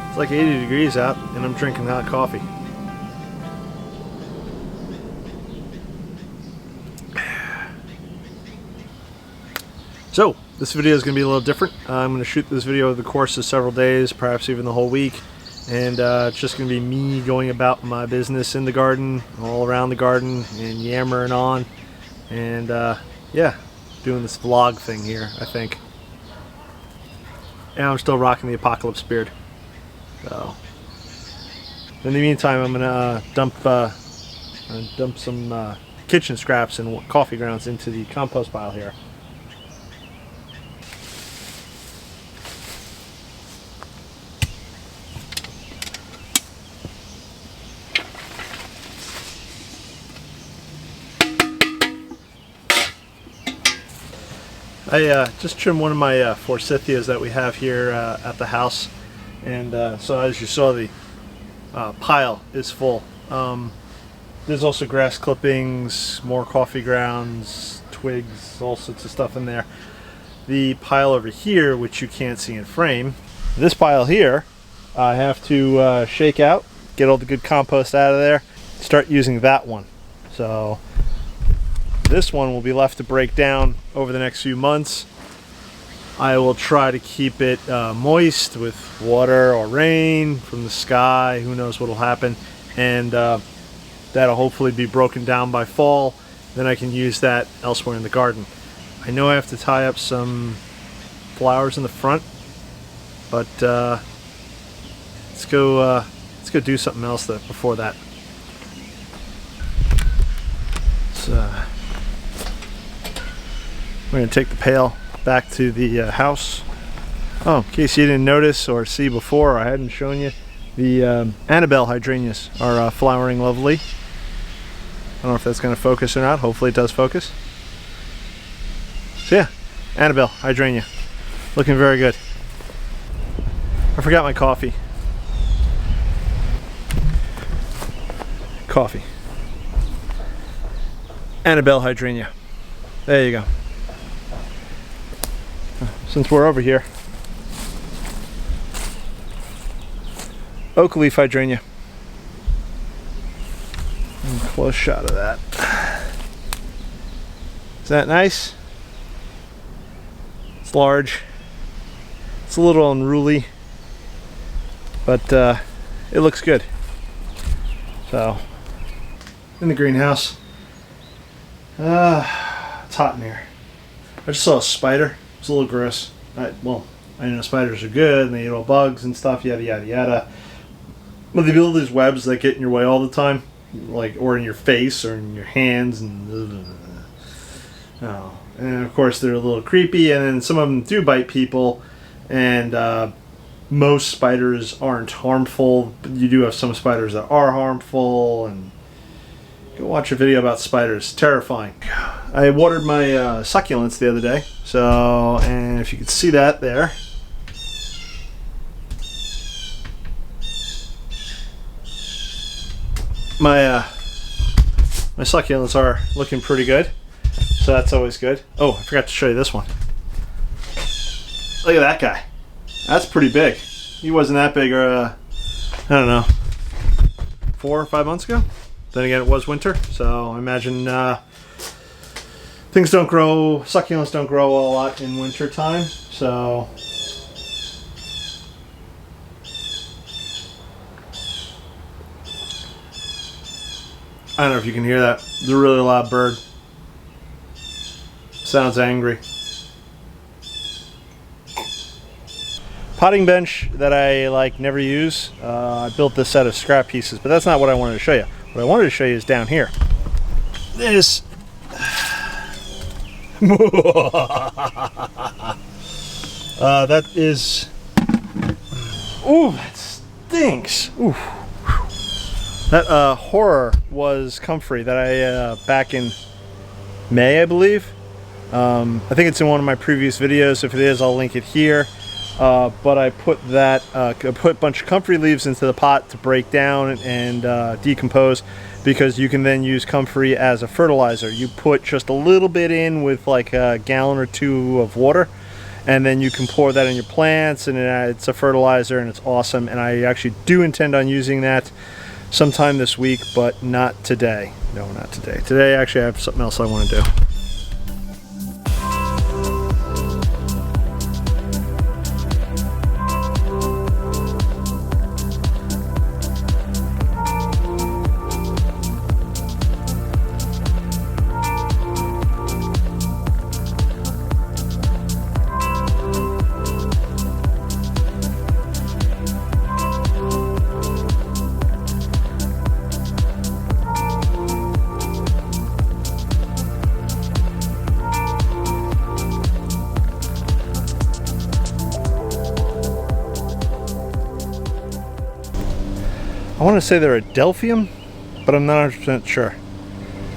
It's like 80 degrees out and I'm drinking hot coffee. So, this video is going to be a little different. I'm going to shoot this video over the course of several days, perhaps even the whole week. And it's just going to be me going about my business in the garden, all around the garden, and yammering on. And yeah, doing this vlog thing here, I think. And I'm still rocking the Apocalypse beard. So, in the meantime, I'm going to dump some kitchen scraps and coffee grounds into the compost pile here. I just trimmed one of my forsythias that we have here at the house, and so as you saw, the pile is full. There's also grass clippings, more coffee grounds, twigs, all sorts of stuff in there. The pile over here, which you can't see in frame, this pile here, I have to shake out, get all the good compost out of there, start using that one. So this one will be left to break down over the next few months. I will try to keep it moist with water or rain from the sky. Who knows what will happen. And that'll hopefully be broken down by fall. Then I can use that elsewhere in the garden. I know I have to tie up some flowers in the front, but let's go do something else before that. We're going to take the pail back to the house. Oh, in case you didn't notice or see before, I hadn't shown you, the Annabelle hydrangeas are flowering lovely. I don't know if that's going to focus or not. Hopefully it does focus. So yeah, Annabelle hydrangea, looking very good. I forgot my coffee. Annabelle hydrangea. There you go. Since we're over here, oak leaf hydrangea. Close shot of that. Is that nice? It's large. It's a little unruly, but it looks good. So, in the greenhouse. It's hot in here. I just saw a spider. It's a little gross. Well, I know spiders are good and they eat all bugs and stuff, yada yada yada. But they build these webs that get in your way all the time, or in your face or in your hands, and and of course they're a little creepy. And then some of them do bite people, and most spiders aren't harmful, but you do have some spiders that are harmful. And go watch a video about spiders. Terrifying. I watered my succulents the other day, and if you could see that there, my succulents are looking pretty good, so that's always good. Oh, I forgot to show you this one. Look at that guy. That's pretty big. He wasn't that big, I don't know, 4 or 5 months ago. Then again, it was winter, so I imagine succulents don't grow a lot in winter time, so I don't know if you can hear that. It's a really loud bird. Sounds angry. Potting bench that I never use. I built this out of scrap pieces, but that's not what I wanted to show you. What I wanted to show you is down here. This. That is. Ooh, that stinks. Ooh. That horror was comfrey that I back in May, I believe. I think it's in one of my previous videos. If it is, I'll link it here. But I put a bunch of comfrey leaves into the pot to break down and decompose, because you can then use comfrey as a fertilizer. You put just a little bit in with like a gallon or two of water, and then you can pour that in your plants, and it's a fertilizer, and it's awesome. And I actually do intend on using that sometime this week, but not today. No, not today. Today, actually, I have something else I want to do. I want to say they're a Delphium, but I'm not 100% sure.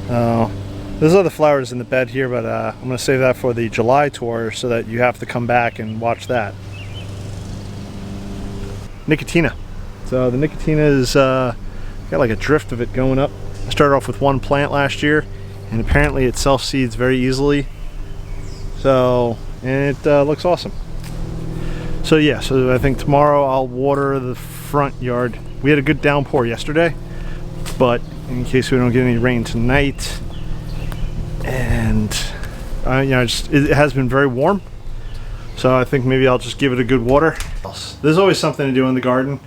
There's other flowers in the bed here, but I'm going to save that for the July tour so that you have to come back and watch that. Nicotina. So the Nicotina is got like a drift of it going up. I started off with one plant last year, and apparently it self-seeds very easily. So, and it looks awesome. So yeah, so I think tomorrow I'll water the front yard. We had a good downpour yesterday, but in case we don't get any rain tonight, and you know, it has been very warm, so I think maybe I'll just give it a good water. There's always something to do in the garden,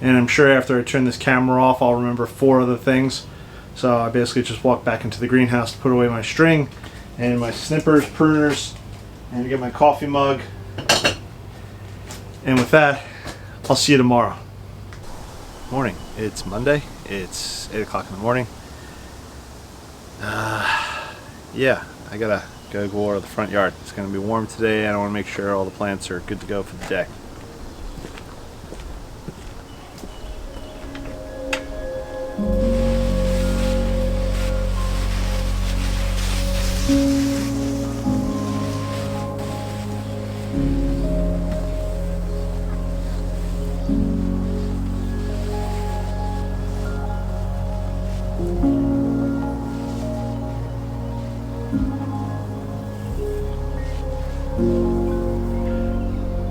and I'm sure after I turn this camera off I'll remember 4 other things. So I basically just walk back into the greenhouse to put away my string and my snippers, pruners, and get my coffee mug. And with that, I'll see you tomorrow. Morning. It's Monday. It's 8 o'clock in the morning. Yeah, I gotta go water the front yard. It's gonna be warm today, and I want to make sure all the plants are good to go for the day.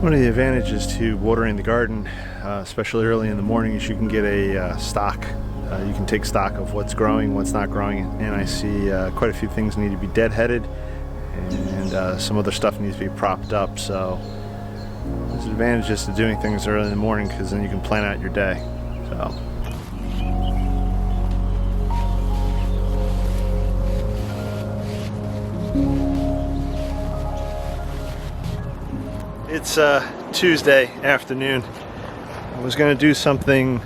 One of the advantages to watering the garden, especially early in the morning, is you can get a stock. You can take stock of what's growing, what's not growing, and I see quite a few things need to be deadheaded, and some other stuff needs to be propped up. So there's advantages to doing things early in the morning, because then you can plan out your day. So. It's Tuesday afternoon. I was going to do something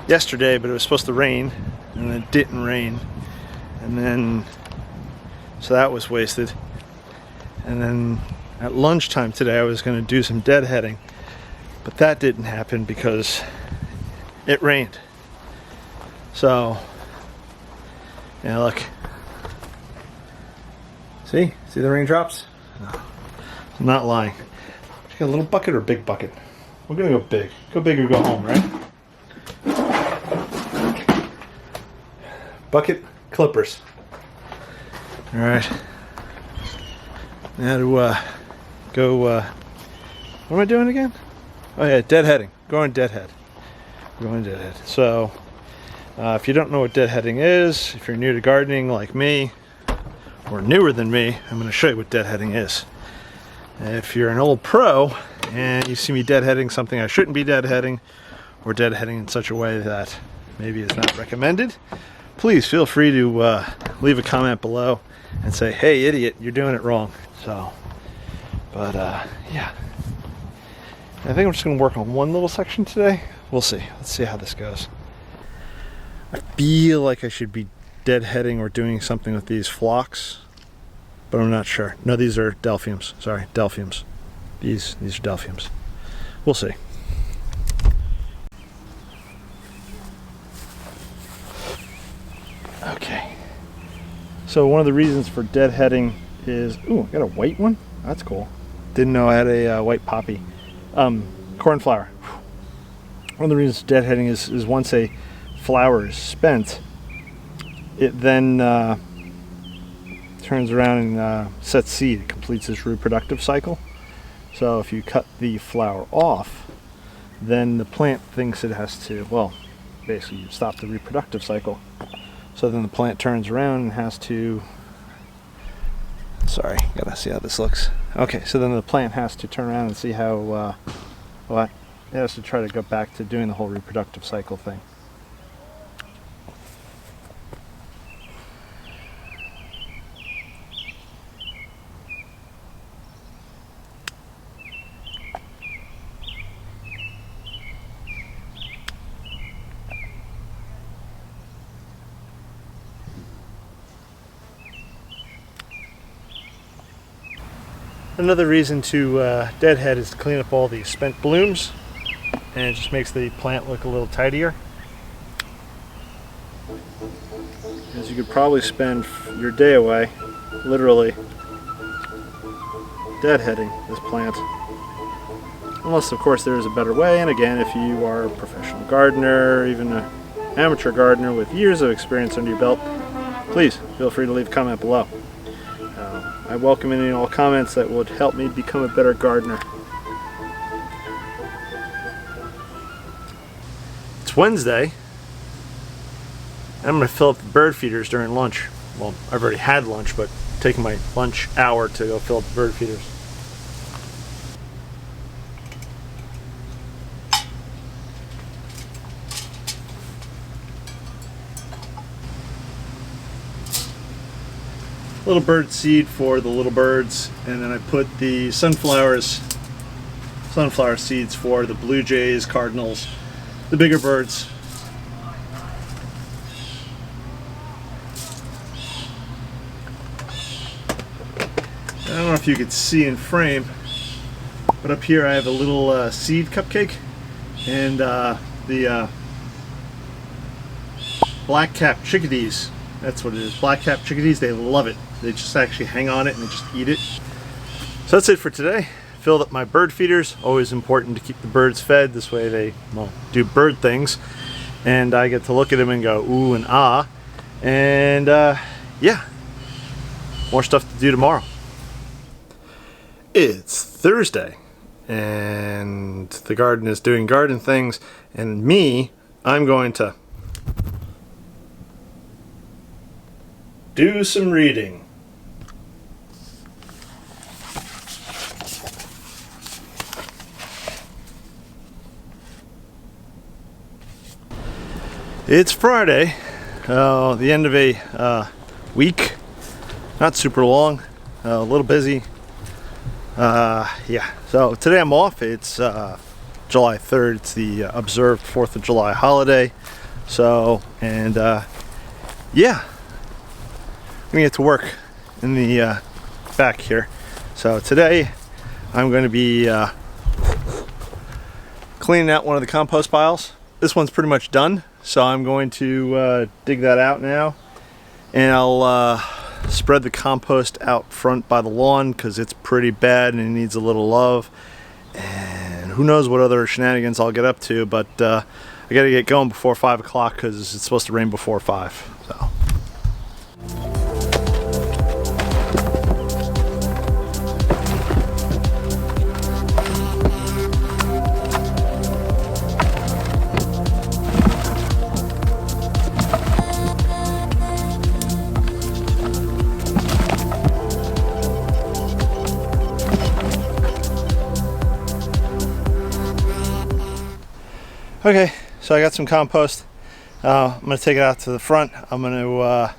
yesterday, but it was supposed to rain, and it didn't rain, and then so that was wasted. And then at lunchtime today I was going to do some deadheading, but that didn't happen because it rained. So yeah, look, see the raindrops? No. I'm not lying. You got a little bucket or a big bucket? We're gonna go big. Go big or go home, right? Bucket clippers. All right. Now to go. What am I doing again? Oh yeah, deadheading. Going deadhead. Going deadhead. So, if you don't know what deadheading is, if you're new to gardening like me, or newer than me, I'm going to show you what deadheading is. If you're an old pro and you see me deadheading something I shouldn't be deadheading, or deadheading in such a way that maybe is not recommended, please feel free to leave a comment below and say, hey idiot, you're doing it wrong. So, but yeah, I think I'm just going to work on one little section today. We'll see. Let's see how this goes. I feel like I should be deadheading or doing something with these phlox, but I'm not sure. No, these are Delphiums. Sorry, Delphiums. These are Delphiums. We'll see. Okay. So one of the reasons for deadheading is, ooh, I got a white one. That's cool. Didn't know I had a white poppy. Cornflower. One of the reasons deadheading is once a flower is spent, it then turns around and sets seed. It completes its reproductive cycle. So if you cut the flower off, then the plant thinks it has to, well, basically you stop the reproductive cycle. So then the plant turns around and has to, sorry, gotta see how this looks. Okay, so then the plant has to turn around and see how, well, it has to try to go back to doing the whole reproductive cycle thing. Another reason to deadhead is to clean up all the spent blooms, and it just makes the plant look a little tidier. As you could probably spend your day away, literally, deadheading this plant. Unless, of course, there is a better way, and again, if you are a professional gardener, even an amateur gardener with years of experience under your belt, please feel free to leave a comment below. I welcome any and all comments that would help me become a better gardener. It's Wednesday. I'm going to fill up the bird feeders during lunch. Well, I've already had lunch, but taking my lunch hour to go fill up the bird feeders. Little bird seed for the little birds, and then I put the sunflower seeds for the blue jays, cardinals, the bigger birds. I don't know if you could see in frame, but up here I have a little seed cupcake, and the black-capped chickadees. That's what it is. Black-capped chickadees, they love it. They just actually hang on it and they just eat it. So that's it for today. Filled up my bird feeders. Always important to keep the birds fed. This way they, well, do bird things. And I get to look at them and go, ooh and ah. And yeah, more stuff to do tomorrow. It's Thursday. And the garden is doing garden things. And me, I'm going to do some reading. It's Friday, the end of a week, not super long, a little busy. Yeah, so today I'm off. It's July 3rd. It's the observed 4th of July holiday. So, and yeah, I'm gonna get to work in the back here. So today I'm going to be cleaning out one of the compost piles. This one's pretty much done, so I'm going to dig that out now, and I'll spread the compost out front by the lawn because it's pretty bad and it needs a little love, and who knows what other shenanigans I'll get up to, but I gotta get going before 5 o'clock because it's supposed to rain before 5. So. Okay, so I got some compost. I'm going to take it out to the front. I'm going to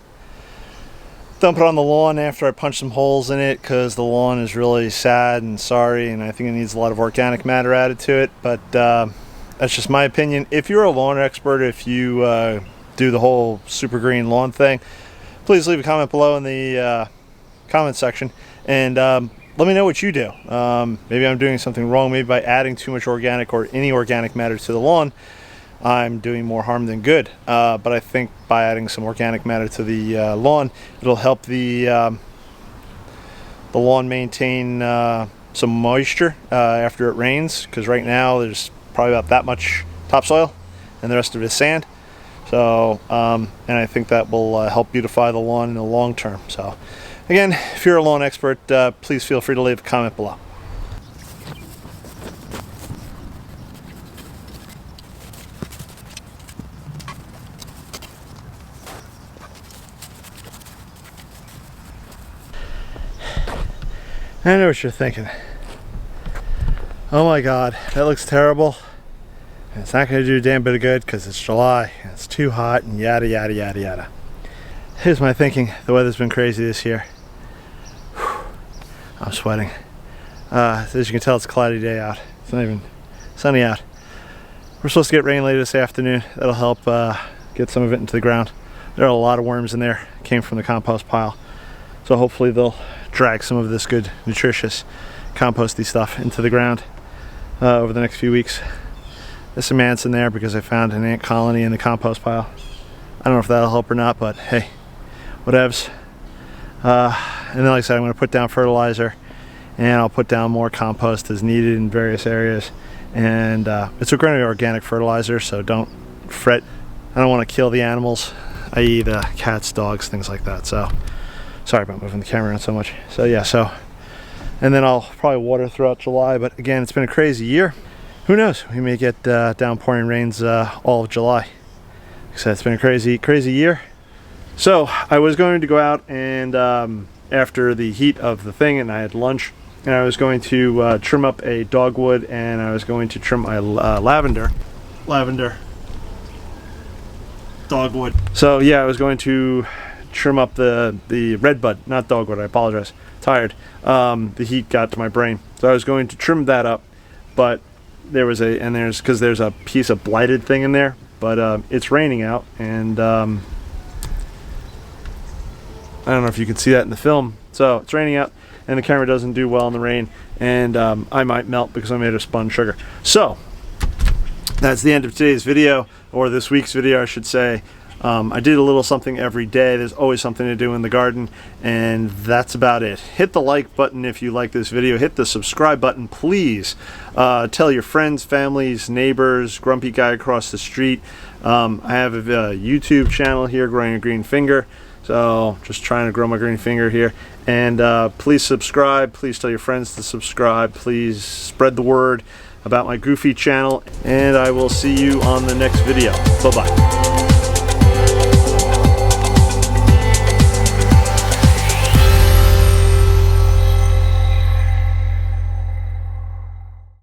dump it on the lawn after I punch some holes in it because the lawn is really sad and sorry, and I think it needs a lot of organic matter added to it, but that's just my opinion. If you're a lawn expert, if you do the whole super green lawn thing, please leave a comment below in the comment section, and let me know what you do. Maybe I'm doing something wrong. Maybe by adding too much organic or any organic matter to the lawn, I'm doing more harm than good. But I think by adding some organic matter to the lawn, it'll help the lawn maintain some moisture after it rains. Because right now there's probably about that much topsoil, and the rest of it is sand. So, and I think that will help beautify the lawn in the long term. So, Again, if you're a lawn expert, please feel free to leave a comment below. I know what you're thinking. Oh my God, that looks terrible. And it's not going to do a damn bit of good because it's July and it's too hot and yada yada yada yada. Here's my thinking. The weather's been crazy this year. Whew. I'm sweating. As you can tell, it's a cloudy day out. It's not even sunny out. We're supposed to get rain later this afternoon. That'll help get some of it into the ground. There are a lot of worms in there. It came from the compost pile. So hopefully they'll drag some of this good, nutritious, composty stuff into the ground over the next few weeks. There's some ants in there because I found an ant colony in the compost pile. I don't know if that'll help or not, but hey, whatevs. And then like I said, I'm going to put down fertilizer and I'll put down more compost as needed in various areas. And it's going to be organic fertilizer, so don't fret. I don't want to kill the animals, i.e. the cats, dogs, things like that. So sorry about moving the camera around so much. So yeah, and then I'll probably water throughout July, but again, it's been a crazy year. Who knows? We may get downpouring rains all of July. Like I said, it's been a crazy year. So I was going to go out and after the heat of the thing, and I had lunch, and I was going to trim up a dogwood, and I was going to trim my lavender dogwood. So yeah, I was going to trim up the redbud, not dogwood, I apologize. Tired. The heat got to my brain. So I was going to trim that up, but there's a piece of blighted thing in there, but it's raining out, and I don't know if you can see that in the film. So it's raining out and the camera doesn't do well in the rain, and I might melt because I made of spun sugar. So that's the end of today's video, or this week's video I should say. I did a little something every day. There's always something to do in the garden, and that's about it. Hit the like button if you like this video. Hit the subscribe button, please. Tell your friends, families, neighbors, grumpy guy across the street. I have a YouTube channel here, Growing a Green Finger. So just trying to grow my green finger here. And please subscribe. Please tell your friends to subscribe. Please spread the word about my goofy channel. And I will see you on the next video. Bye-bye.